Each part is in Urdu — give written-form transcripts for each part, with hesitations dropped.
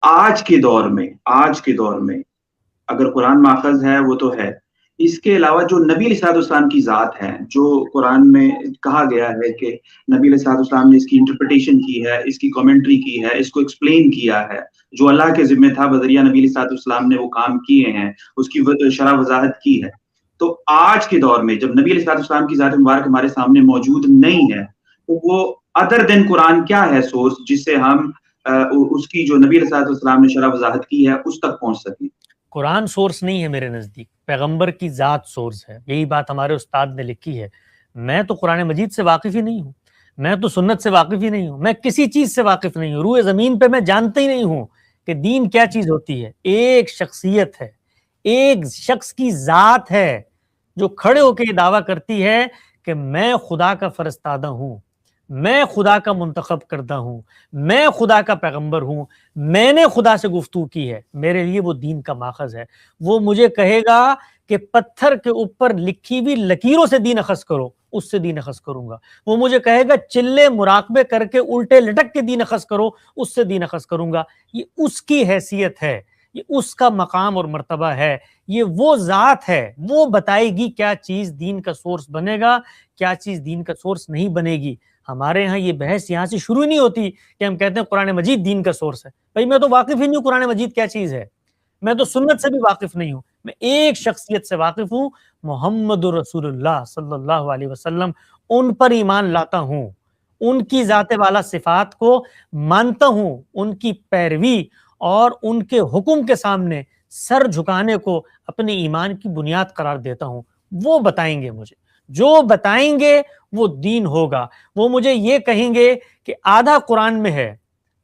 آج کے دور میں اگر قرآن ماخذ ہے وہ تو ہے، اس کے علاوہ جو نبی علیہ الصلوۃ والسلام کی ذات ہے، جو قرآن میں کہا گیا ہے کہ نبی علیہ الصلوۃ والسلام نے اس کی انٹرپریٹیشن کی ہے، اس کی کامنٹری کی ہے، اس کو ایکسپلین کیا ہے، جو اللہ کے ذمہ تھا بذریعہ نبی علیہ الصلوۃ والسلام نے وہ کام کیے ہیں، اس کی شرح وضاحت کی ہے۔ تو آج کے دور میں جب نبی علیہ الصلوۃ والسلام کی ذات مبارک ہمارے سامنے موجود نہیں ہے، تو وہ ادر دین قرآن کیا ہے سورس جس سے ہم اس کی جو نبی علیہ الصلوۃ والسلام نے شرح وضاحت کی ہے اس تک پہنچ سکیں؟ قرآن سورس نہیں ہے میرے نزدیک، پیغمبر کی ذات سورس ہے، یہی بات ہمارے استاد نے لکھی ہے۔ میں تو قرآن مجید سے واقف ہی نہیں ہوں، میں تو سنت سے واقف ہی نہیں ہوں، میں کسی چیز سے واقف نہیں ہوں، روئے زمین پہ میں جانتا ہی نہیں ہوں کہ دین کیا چیز ہوتی ہے۔ ایک شخصیت ہے، ایک شخص کی ذات ہے جو کھڑے ہو کے یہ دعویٰ کرتی ہے کہ میں خدا کا فرستادہ ہوں، میں خدا کا منتخب کردہ ہوں، میں خدا کا پیغمبر ہوں، میں نے خدا سے گفتگو کی ہے، میرے لیے وہ دین کا ماخذ ہے۔ وہ مجھے کہے گا کہ پتھر کے اوپر لکھی ہوئی لکیروں سے دین اخذ کرو، اس سے دین اخذ کروں گا۔ وہ مجھے کہے گا چلے مراقبے کر کے الٹے لٹک کے دین اخذ کرو، اس سے دین اخذ کروں گا۔ یہ اس کی حیثیت ہے، یہ اس کا مقام اور مرتبہ ہے، یہ وہ ذات ہے، وہ بتائے گی کیا چیز دین کا سورس بنے گا، کیا چیز دین کا سورس نہیں بنے گی۔ ہمارے ہاں یہ بحث یہاں سے شروع ہی نہیں ہوتی کہ ہم کہتے ہیں قرآن مجید دین کا سورس ہے۔ بھائی میں تو واقف ہی نہیں ہوں قرآن مجید کیا چیز ہے، میں تو سنت سے بھی واقف نہیں ہوں، میں ایک شخصیت سے واقف ہوں، محمد رسول اللہ صلی اللہ علیہ وسلم، ان پر ایمان لاتا ہوں، ان کی ذات والا صفات کو مانتا ہوں، ان کی پیروی اور ان کے حکم کے سامنے سر جھکانے کو اپنے ایمان کی بنیاد قرار دیتا ہوں۔ وہ بتائیں گے مجھے، جو بتائیں گے وہ دین ہوگا۔ وہ مجھے یہ کہیں گے کہ آدھا قرآن میں ہے،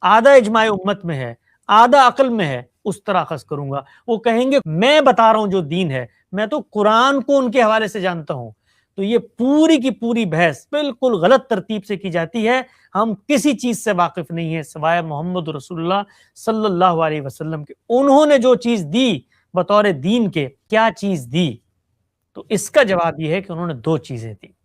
آدھا اجماع امت میں ہے، آدھا عقل میں ہے، اس طرح اخذ کروں گا۔ وہ کہیں گے میں بتا رہا ہوں جو دین ہے، میں تو قرآن کو ان کے حوالے سے جانتا ہوں۔ تو یہ پوری کی پوری بحث بالکل غلط ترتیب سے کی جاتی ہے۔ ہم کسی چیز سے واقف نہیں ہیں سوائے محمد رسول اللہ صلی اللہ علیہ وسلم کے۔ انہوں نے جو چیز دی بطور دین کے، کیا چیز دی؟ تو اس کا جواب یہ ہے کہ انہوں نے دو چیزیں دی۔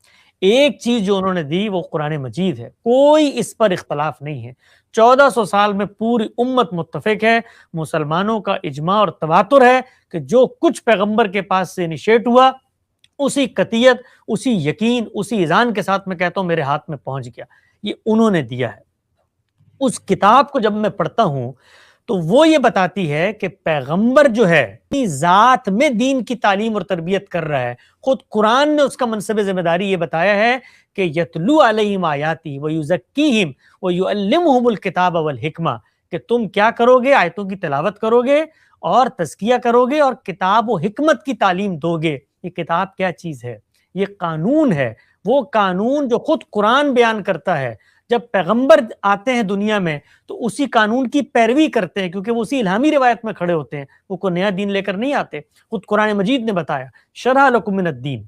ایک چیز جو انہوں نے دی وہ قرآن مجید ہے، کوئی اس پر اختلاف نہیں ہے۔ 1400 سال میں پوری امت متفق ہے، مسلمانوں کا اجماع اور تواتر ہے کہ جو کچھ پیغمبر کے پاس سے انیشیٹ ہوا، اسی قطعیت، اسی یقین، اسی اذعان کے ساتھ میں کہتا ہوں میرے ہاتھ میں پہنچ گیا، یہ انہوں نے دیا ہے۔ اس کتاب کو جب میں پڑھتا ہوں تو وہ یہ بتاتی ہے کہ پیغمبر جو ہے اپنی ذات میں دین کی تعلیم اور تربیت کر رہا ہے۔ خود قرآن نے اس کا منصب ذمہ داری یہ بتایا ہے کہ یتلو علیہم آیاتی ویزکیہم ویعلمہم الکتاب والحکمہ، کہ تم کیا کرو گے؟ آیتوں کی تلاوت کرو گے اور تزکیہ کرو گے اور کتاب و حکمت کی تعلیم دو گے۔ یہ کتاب کیا چیز ہے؟ یہ قانون ہے، وہ قانون جو خود قرآن بیان کرتا ہے۔ جب پیغمبر آتے ہیں دنیا میں تو اسی قانون کی پیروی کرتے ہیں، کیونکہ وہ اسی الہامی روایت میں کھڑے ہوتے ہیں، وہ کوئی نیا دین لے کر نہیں آتے۔ خود قرآن مجید نے بتایا شرح لکم من الدین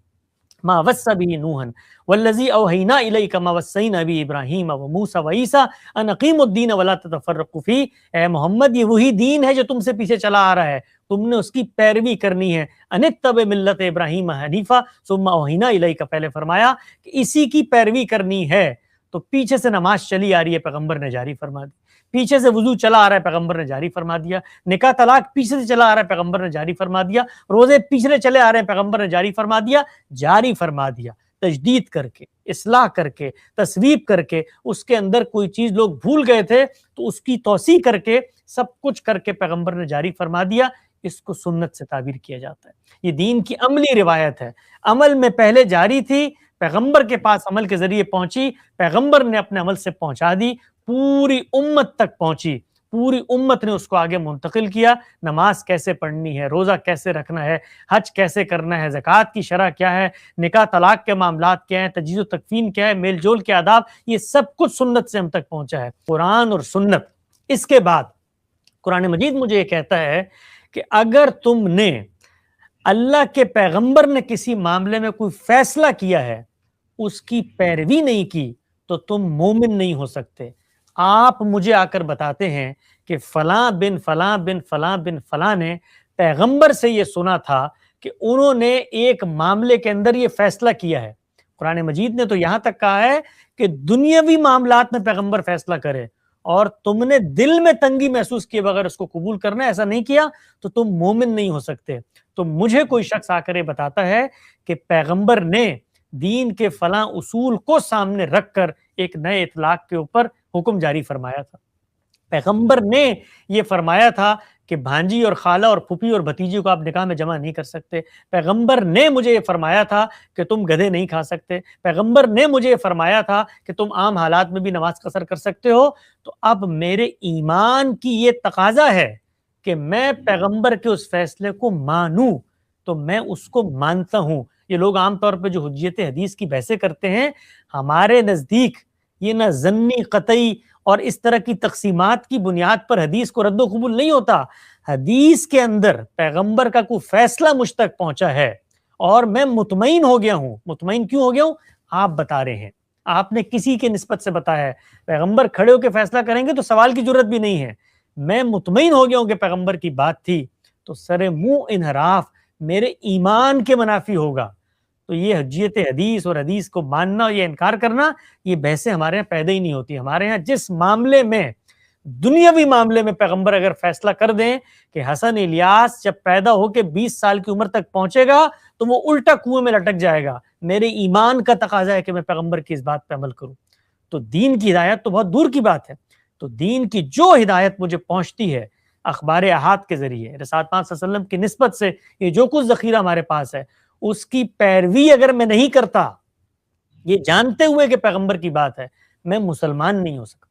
ما وصى به نوحا والذی اوحینا الیک ما وصینا به ابراہیم وموسیٰ وعیسیٰ ان اقیموا الدین ولا تتفرقوا فیہ۔ اے محمد یہ وہی دین ہے جو تم سے پیچھے چلا آ رہا ہے، تم نے اس کی پیروی کرنی ہے۔ ان اتبع ملت ابراہیم حنیفا ثم اوحینا الیک، پہلے فرمایا کہ اسی کی پیروی کرنی ہے۔ تو پیچھے سے نماز چلی آ رہی ہے، پیغمبر نے جاری فرما دی۔ پیچھے سے وضو چلا آ رہا ہے، پیغمبر نے جاری فرما دیا۔ نکاح طلاق پیچھے سے چلا آ رہا ہے، پیغمبر نے جاری فرما دیا۔ روزے پیچھے چلے آ رہے ہیں، پیغمبر نے جاری فرما دیا۔ جاری فرما دیا تجدید کر کے، اصلاح کر کے، تصویب کر کے، اس کے اندر کوئی چیز لوگ بھول گئے تھے تو اس کی توسیع کر کے، سب کچھ کر کے پیغمبر نے جاری فرما دیا۔ اس کو سنت سے تعبیر کیا جاتا ہے۔ یہ دین کی عملی روایت ہے، عمل میں پہلے جاری تھی، پیغمبر کے پاس عمل کے ذریعے پہنچی، پیغمبر نے اپنے عمل سے پہنچا دی، پوری امت تک پہنچی، پوری امت نے اس کو آگے منتقل کیا۔ نماز کیسے پڑھنی ہے، روزہ کیسے رکھنا ہے، حج کیسے کرنا ہے، زکوٰۃ کی شرح کیا ہے، نکاح طلاق کے معاملات کیا ہیں، تجہیز و تکفین کیا ہے، میل جول کے آداب، یہ سب کچھ سنت سے ہم تک پہنچا ہے، قرآن اور سنت۔ اس کے بعد قرآن مجید مجھے یہ کہتا ہے کہ اگر تم نے اللہ کے پیغمبر نے کسی معاملے میں کوئی فیصلہ کیا ہے، اس کی پیروی نہیں کی تو تم مومن نہیں ہو سکتے۔ آپ مجھے آ کر بتاتے ہیں کہ فلاں بن فلاں بن فلاں بن فلاں نے پیغمبر سے یہ سنا تھا کہ انہوں نے ایک معاملے کے اندر یہ فیصلہ کیا ہے۔ قرآن مجید نے تو یہاں تک کہا ہے کہ دنیاوی معاملات میں پیغمبر فیصلہ کرے، اور تم نے دل میں تنگی محسوس کیے بغیر اس کو قبول کرنا ہے، ایسا نہیں کیا تو تم مومن نہیں ہو سکتے۔ تو مجھے کوئی شخص آ کر یہ بتاتا ہے کہ پیغمبر نے دین کے فلاں اصول کو سامنے رکھ کر ایک نئے اطلاق کے اوپر حکم جاری فرمایا تھا، پیغمبر نے یہ فرمایا تھا کہ بھانجی اور خالہ اور پھوپھی اور بھتیجی کو آپ نکاح میں جمع نہیں کر سکتے، پیغمبر نے مجھے یہ فرمایا تھا کہ تم گدھے نہیں کھا سکتے، پیغمبر نے مجھے یہ فرمایا تھا کہ تم عام حالات میں بھی نماز قصر کر سکتے ہو۔ تو اب میرے ایمان کی یہ تقاضا ہے کہ میں پیغمبر کے اس فیصلے کو مانوں، تو میں اس کو مانتا ہوں۔ یہ لوگ عام طور پہ جو حجیت حدیث کی بحثیں کرتے ہیں، ہمارے نزدیک یہ نہ ظنی قطعی اور اس طرح کی تقسیمات کی بنیاد پر حدیث کو رد و قبول نہیں ہوتا۔ حدیث کے اندر پیغمبر کا کوئی فیصلہ مجھ تک پہنچا ہے اور میں مطمئن ہو گیا ہوں۔ مطمئن کیوں ہو گیا ہوں؟ آپ بتا رہے ہیں، آپ نے کسی کے نسبت سے بتایا ہے، پیغمبر کھڑے ہو کے فیصلہ کریں گے تو سوال کی ضرورت بھی نہیں ہے۔ میں مطمئن ہو گیا ہوں کہ پیغمبر کی بات تھی، تو سر منہ انحراف میرے ایمان کے منافی ہوگا۔ تو یہ حجیت حدیث اور حدیث کو ماننا یا انکار کرنا، یہ بحثیں ہمارے یہاں پیدا ہی نہیں ہوتی۔ ہمارے یہاں جس معاملے میں، دنیاوی معاملے میں پیغمبر اگر فیصلہ کر دیں کہ حسن الیاس جب پیدا ہو کے 20 سال کی عمر تک پہنچے گا تو وہ الٹا کنویں میں لٹک جائے گا، میرے ایمان کا تقاضا ہے کہ میں پیغمبر کی اس بات پہ عمل کروں۔ تو دین کی ہدایت تو بہت دور کی بات ہے۔ تو دین کی جو ہدایت مجھے پہنچتی ہے اخبار احاد کے ذریعے، رسالت پاک صلی اللہ علیہ وسلم کی نسبت سے، یہ جو کچھ ذخیرہ ہمارے پاس ہے، اس کی پیروی اگر میں نہیں کرتا، یہ جانتے ہوئے کہ پیغمبر کی بات ہے، میں مسلمان نہیں ہو سکتا۔